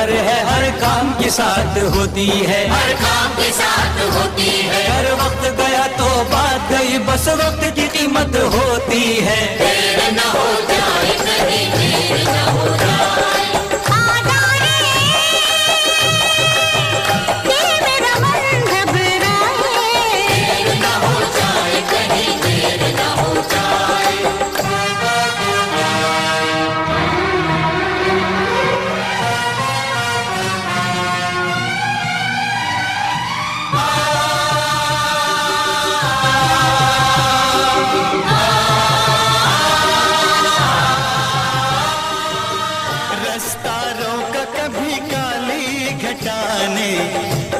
प्यार है हर काम के साथ होती है, हर काम के साथ होती है। हर वक्त गया तो बात गई, बस वक्त की कीमत होती है। देर न हो जाए कहीं, देर न हो जाए।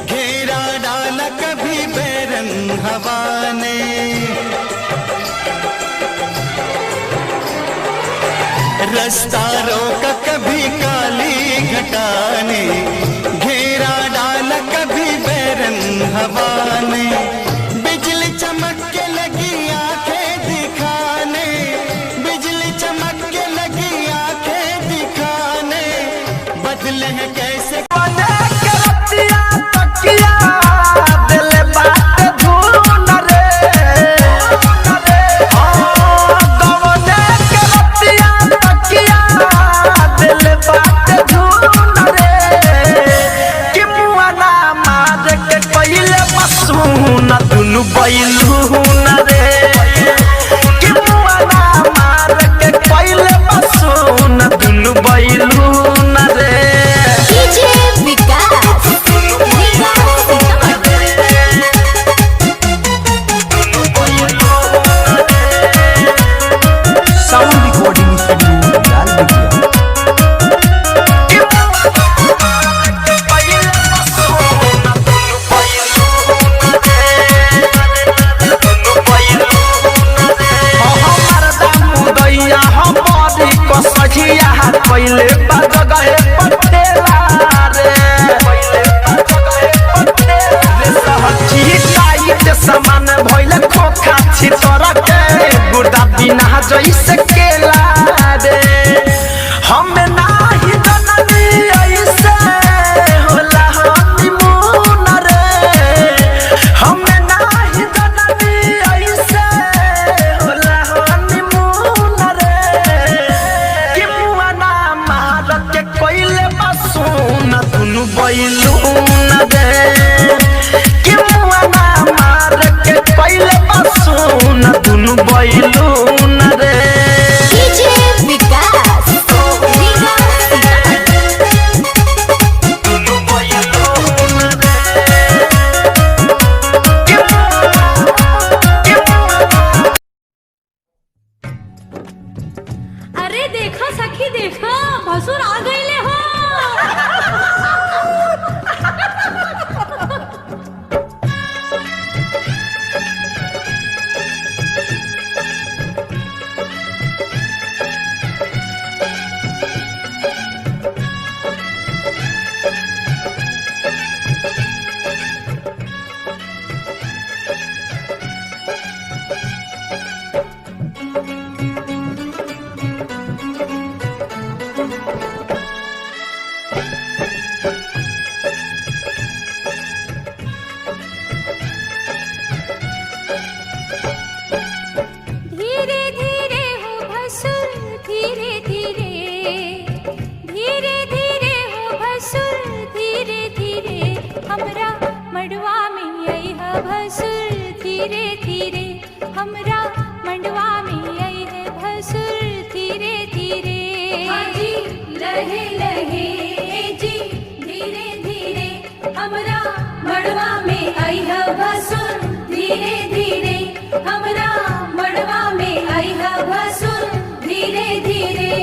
घेरा डाला कभी बेरंग हवा ने, रास्ता रोका कभी काली घटा ने, घेरा डाला कभी बेरंग हवा ने। बिजली चमक के लगी आंखें दिखाने, बिजली चमक के लगी आंखें दिखाने, बदले हैं कैसे बैलू न रे कि मुआना मार के पहले बसू न दुनु बैलू न रे। डीजे विकास साउंड रिकॉर्डिंग स्टूडियो लाल बिटिया। पहले जगह पटेला रे, टाइट सामान भइले खोखा छितरा के, गुर्दा बिना जैसे केला रे। हमें नाही जननी ऐसे होला हनीमून रे, हमें नाही जननी ऐसे होला हनीमून रे। के कोइले बसून दुनु बैलू न रे कि मुआना मार के कोइले बसून दुनु बैलू न रे। डीजे विकास दुनु बैलू न रे। अरे देखो सखी देखो, भसुर आ गईले हो। हमरा मंडवा में आई है भसुर धीरे धीरे। जी लहे लहे जी धीरे धीरे, हमरा मड़वा में आई है भसुर धीरे धीरे, हमरा मड़वा में आई है भसुर धीरे धीरे।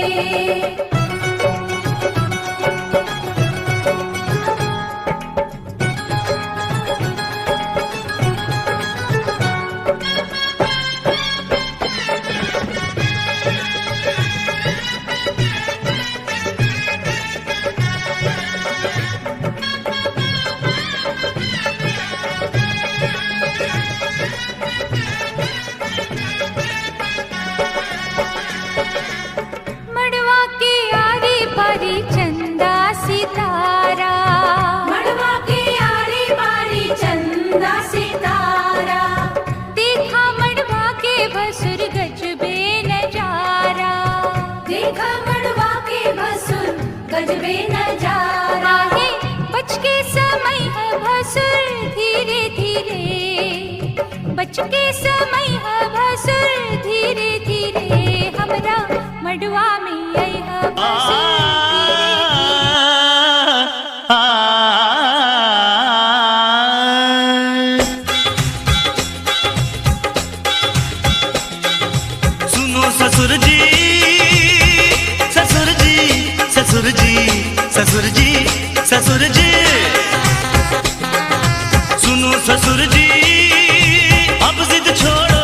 वे नजारा आहे बच के समय है भसुर धीरे धीरे, बच के समय है भसुर धीरे धीरे, हमरा मड़वा में आई है भसुर सुनो ससुर जी ससुर जी ससुर जी ससुर जी ससुर जी, सुनो ससुर जी अब जिद छोड़ो,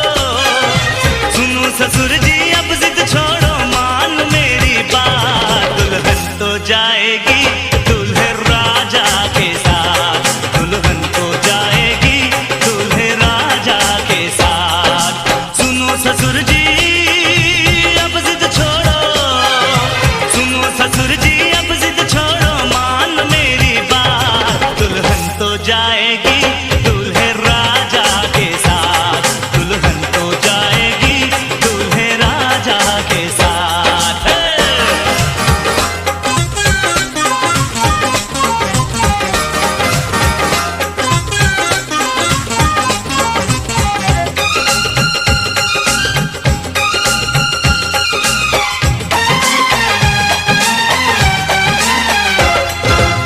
सुनो ससुर जी अब जिद छोड़ो, मान मेरी बात, दुल्हन तो जाएगी दूल्हे राजा के साथ, दुल्हन तो जाएगी दूल्हे राजा के साथ। सुनो ससुर जी अब जिद छोड़ो, सुनो ससुर जी अब जिद छोड़ो, मान मेरी बात, दुल्हन तो जाएगी दूल्हे राजा के साथ, दुल्हन तो जाएगी दूल्हे राजा के साथ।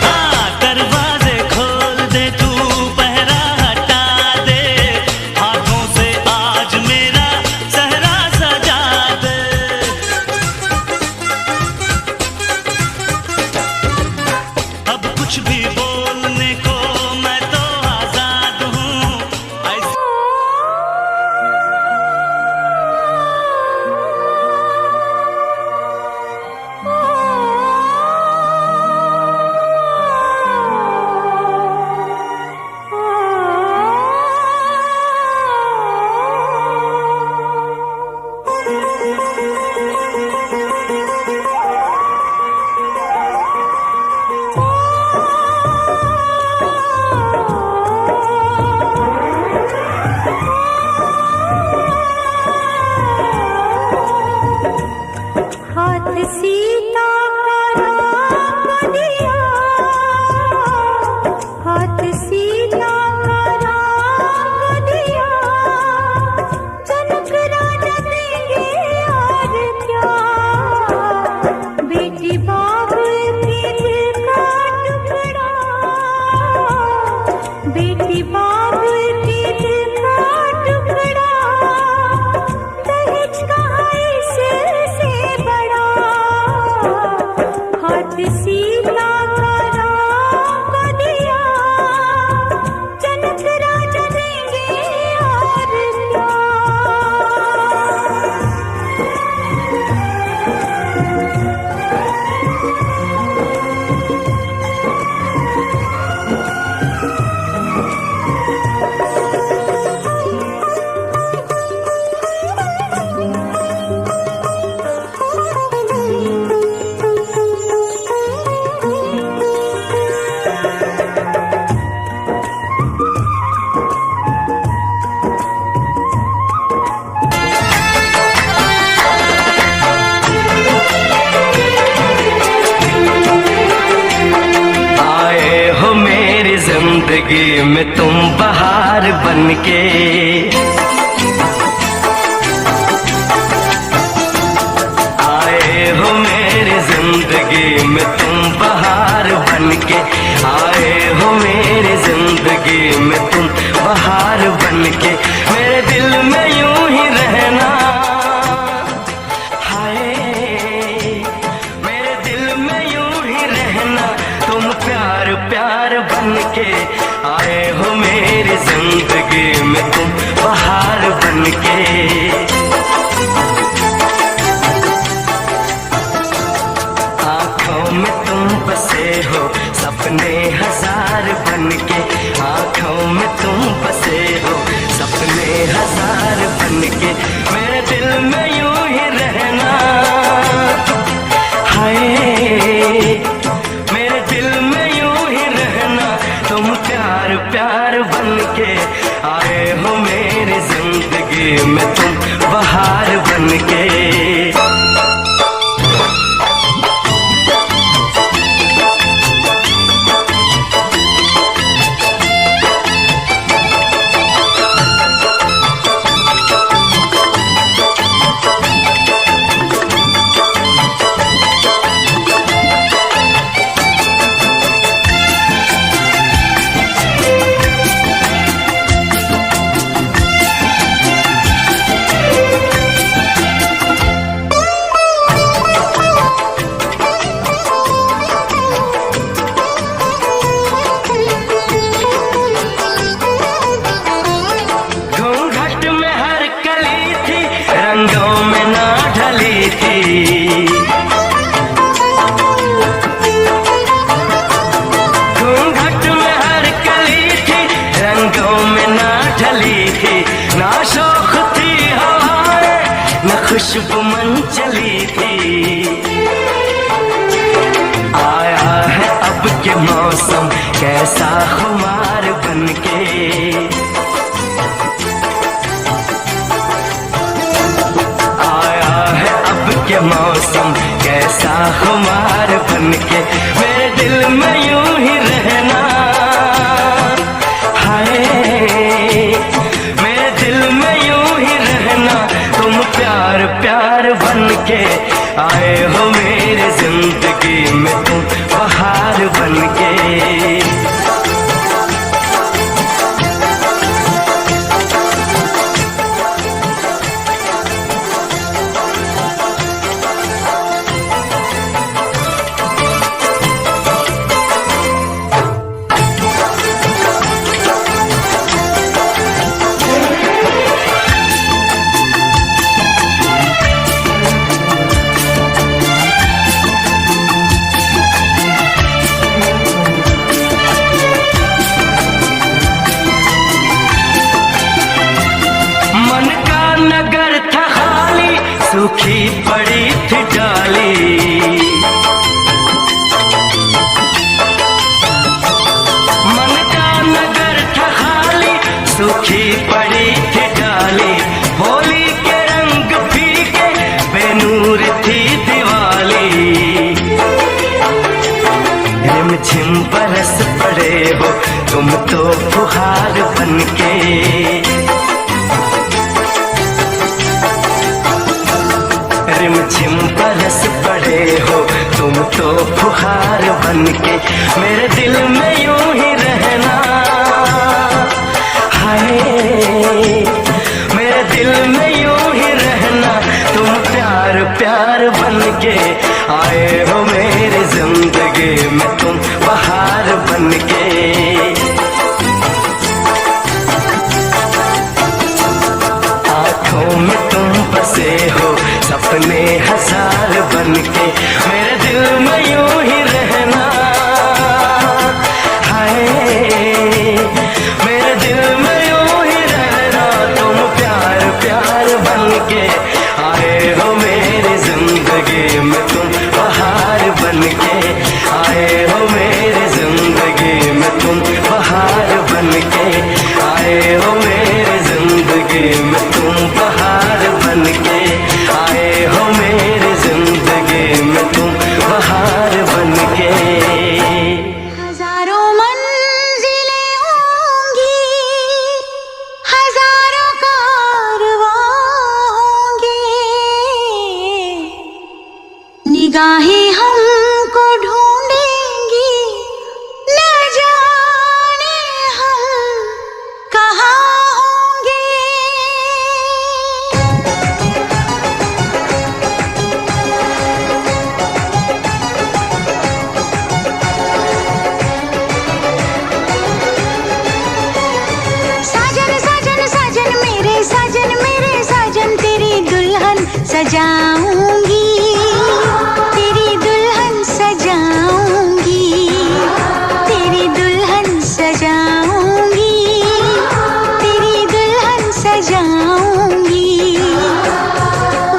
हाँ, दरवाजे खोल दे तू, पहरा हटा दे, हाथों से आज मेरा सहरा सजा दे। अब कुछ भी बोलने को मैं तो आजाद हूँ, ऐसे हाथ सीता का राम दिया, हाथ सीता का राम दिया, जनक राजा देंगे और क्या, बेटी बाबुल के दिल का टुकड़ा, बेटी बाबुल के दिल का टुकड़ा, दहेज का इससे बड़ा, हाथ सीता का राम दिया, जनक राजा देंगे और क्या। आए हो मेरी जिंदगी में तुम बहार बनके, आए हो मेरी जिंदगी में तुम बहार बनके, आए हो मेरी जिंदगी में तुम बहार बनके, मेरे दिल में यूं ही रहना, हाय मेरे दिल में यूं ही रहना, तुम प्यार प्यार बनके, आए हो मेरी जिंदगी में तुम बहार शुभ मन चली थी। आया है अब के मौसम कैसा खुमार बनके, आया है अब के मौसम कैसा खुमार बनके। मेरे दिल में यूं ही रहना, हाय मेरे दिल में यूं ही रहना, तुम प्यार प्यार बनके आए हो मेरी जिंदगी में, तुम बहार बनके। सूखी पड़ी थी डाली, मन का नगर था खाली, सूखी पड़ी थी डाली। होली के रंग फीके बेनूर थी दिवाली, रिमझिम बरस पड़े हो तुम तो फुहार बनके। रिमझिम बरस पड़े हो तुम तो फुहार बनके। मेरे दिल में यूं ही रहना, हाय मेरे दिल में यूं ही रहना, तुम प्यार प्यार बनके आए हो मेरी जिंदगी में, तुम बहार बनके। आँखों में तुम बसे हो सपने हजार बनके। मेरे दिल में यूं ही रहना, हाय मेरे दिल में यूं ही रहना, तुम प्यार प्यार बनके आए हो मेरी जिंदगी में, तुम बहार बनके आए हो मेरी जिंदगी में, तुम बहार बनके आए हो मेरी जिंदगी में, तुम बहार बनके आए हो मेरी जिंदगी में, तुम बहार बनके। हजारों मंजिलें होंगी, हजारों कारवां होंगे, निगाहें हमको ढूंढेंगी, न जाने हम कहाँ होंगे। साजन साजन साजन मेरे साजन, तेरी दुल्हन सजाऊंगी, तेरी दुल्हन सजाऊंगी, तेरी दुल्हन सजाऊंगी, तेरी दुल्हन सजाऊंगी।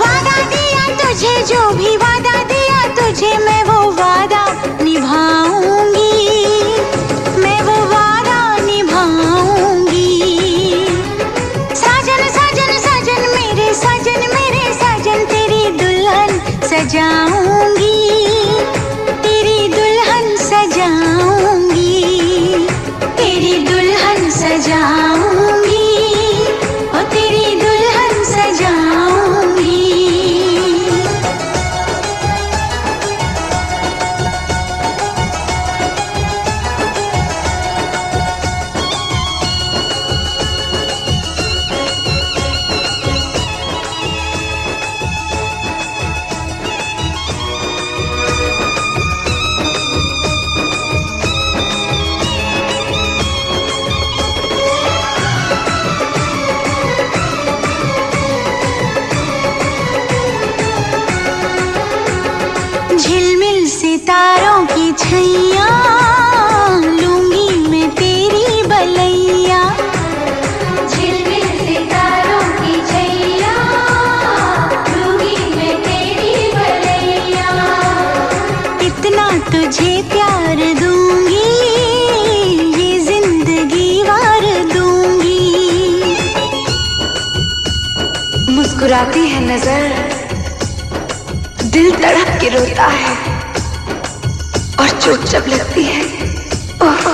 वादा दिया तुझे, जो भी वादा दिया तुझे, मैं वो वादा निभाऊंगी, मैं वो वादा निभाऊंगी। साजन साजन साजन मेरे साजन, तेरी दुल्हन चुराती है नजर, दिल तड़प के रोता है और चोट जब लगती है ओह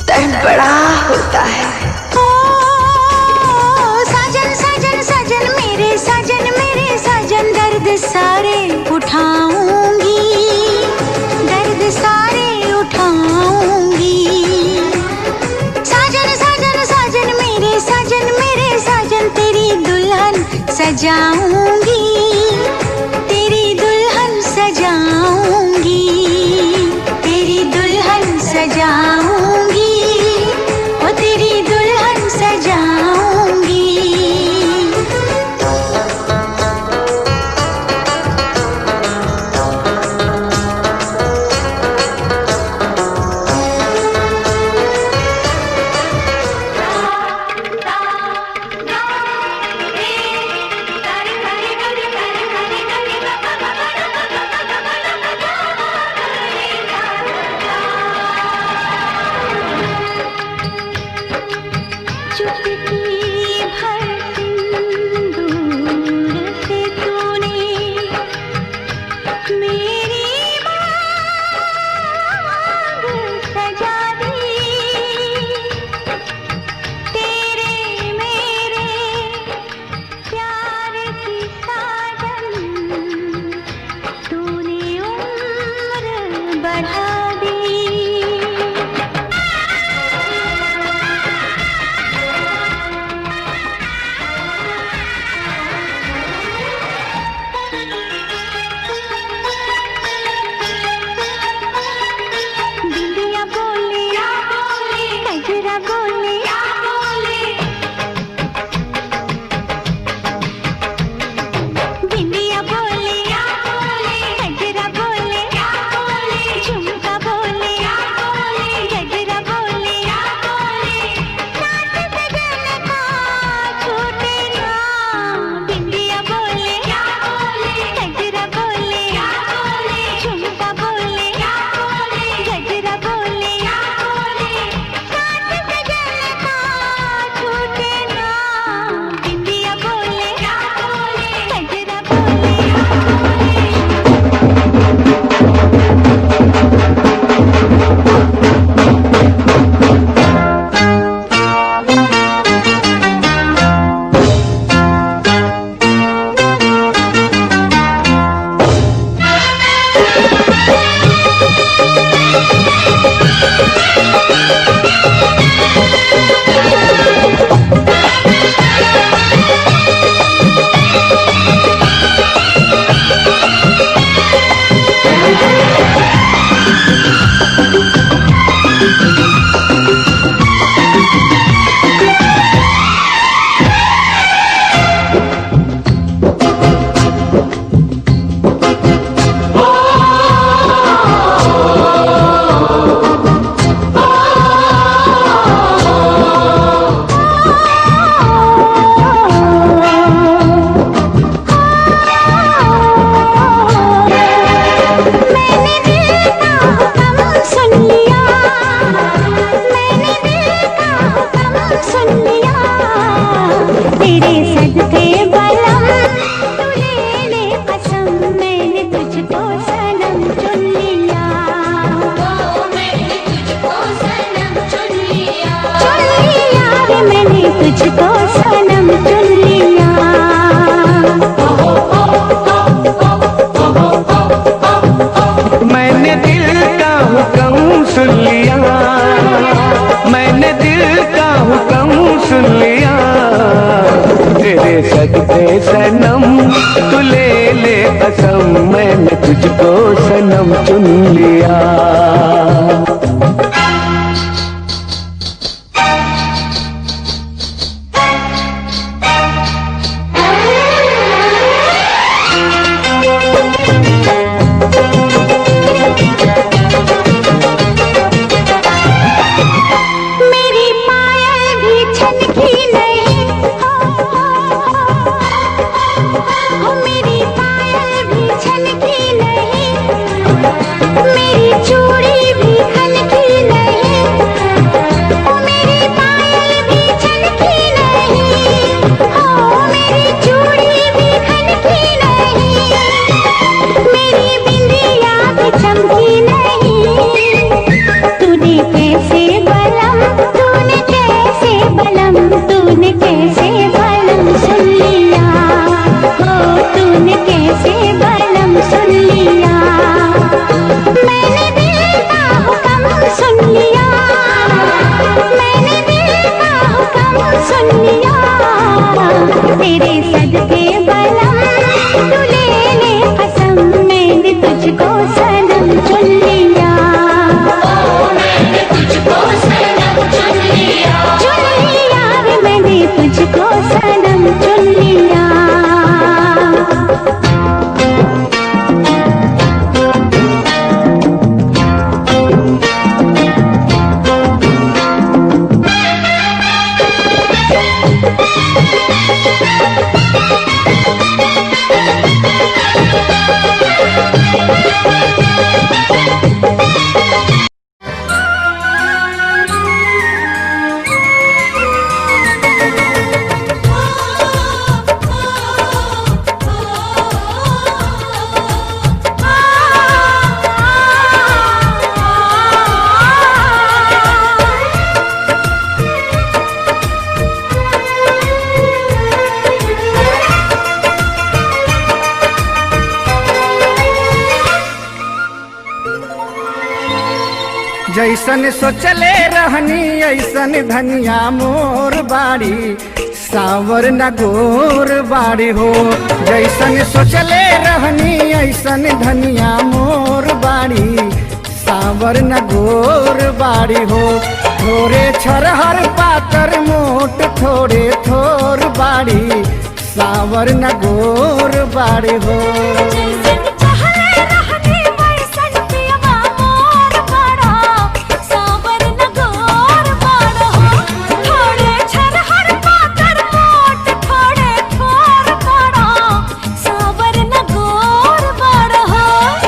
दर्द बड़ा होता है। ओ साजन साजन साजन मेरे साजन दर्द सारे उठाऊंगी, दर्द सारे उठाऊंगी। साजन साजन साजन मेरे साजन तेरी दुल्हन सजाऊंगी, तेरी दुल्हन सजाऊंगी, तेरी दुल्हन सजाऊंगी, ओ तेरी दुल्हन सजाऊंगी। तुझको सनम चुन लिया। मैंने दिल का हुक्म सुन लिया, मैंने दिल का हुक्म सुन लिया। तेरे सदके सनम तू ले ले कसम, मैंने तुझको सनम चुन लिया। चूड़ी मैंने कैसे बलम सुन लिया, मैंने दिल का हुक्म सुन लिया, मैंने दिल का हुक्म सुन लिया। तेरे सदके बलम तू ले ले कसम, मैंने तुझको सनम चुन लिया, मैंने तुझको सनम चुन लिया वे मैंने तुझको सनम चुन लिया। जैसन सोचले रहनी ऐसन धनिया मोर बाड़ी, सावर न गोर बाड़ी हो। जैसन सोचले रहनी ऐसन धनिया मोर बाड़ी, सावर न गोर बाड़ी हो। थोड़े छरहर पातर मोट थोड़े थोर बाड़ी, सावर न गोर बाड़ी हो।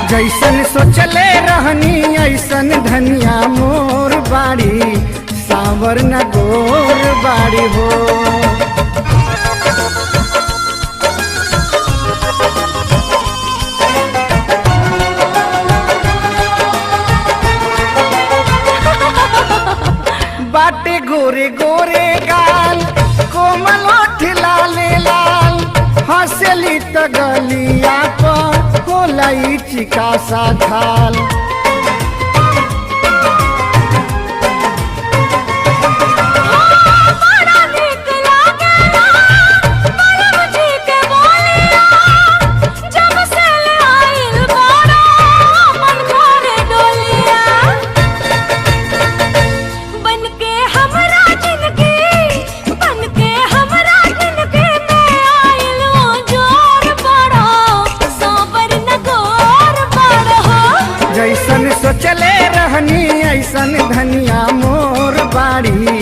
जैसन सोचले रहनी ऐसन धनिया मोर बाड़ी, सावर न गोर बाड़ी हो। बाटे गोरे गोरे गाल कोमल ओठ लाले लाल, हंसली त गलिया पर होलाई चिका सा खाल। जैसन सोचले रहनी ऐसन धनिया मोर बाड़ी,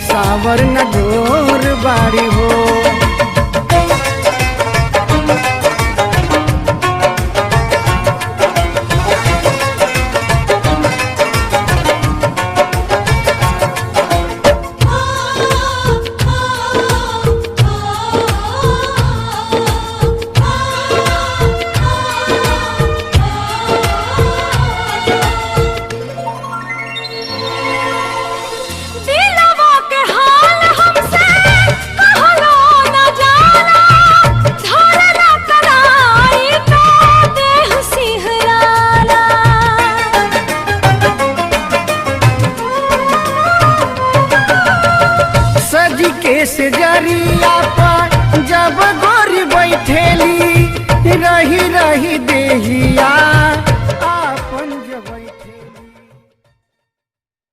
सावर न गोर बाड़ी हो।